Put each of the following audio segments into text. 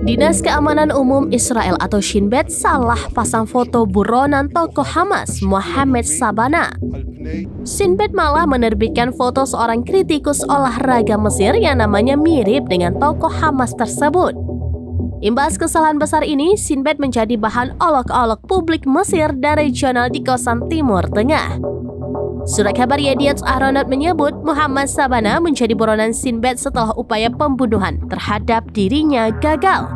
Dinas Keamanan Umum Israel atau Shin Bet salah pasang foto buronan tokoh Hamas Mohammed Shabana. Shin Bet malah menerbitkan foto seorang kritikus olahraga Mesir yang namanya mirip dengan tokoh Hamas tersebut. Imbas kesalahan besar ini, Shin Bet menjadi bahan olok-olok publik Mesir dan regional di kawasan Timur Tengah. Surat kabar Yediot Ahronot menyebut Mohammed Shabana menjadi buronan Shin Bet setelah upaya pembunuhan terhadap dirinya gagal.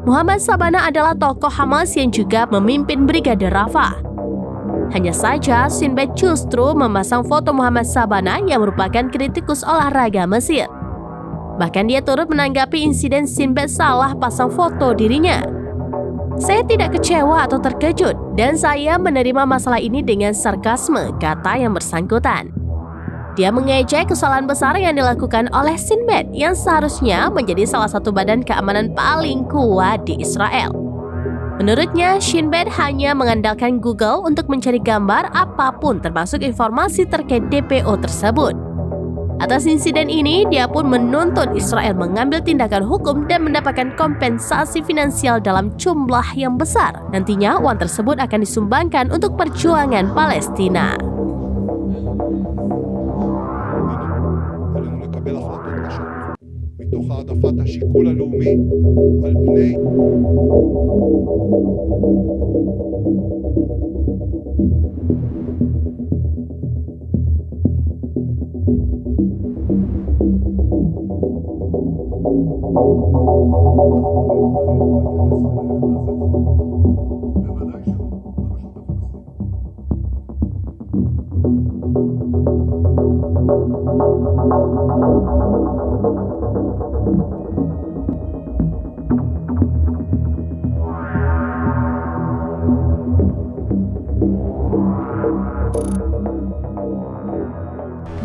Mohammed Shabana adalah tokoh Hamas yang juga memimpin Brigade Rafah. Hanya saja, Shin Bet justru memasang foto Mohammed Shabana yang merupakan kritikus olahraga Mesir. Bahkan dia turut menanggapi insiden Shin Bet salah pasang foto dirinya. Saya tidak kecewa atau terkejut, dan saya menerima masalah ini dengan sarkasme, kata yang bersangkutan. Dia mengejek kesalahan besar yang dilakukan oleh Shin Bet yang seharusnya menjadi salah satu badan keamanan paling kuat di Israel. Menurutnya, Shin Bet hanya mengandalkan Google untuk mencari gambar apapun termasuk informasi terkait DPO tersebut. Atas insiden ini, dia pun menuntut Israel mengambil tindakan hukum dan mendapatkan kompensasi finansial dalam jumlah yang besar. Nantinya, uang tersebut akan disumbangkan untuk perjuangan Palestina.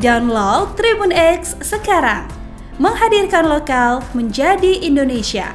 Download Tribun X sekarang, menghadirkan lokal menjadi Indonesia.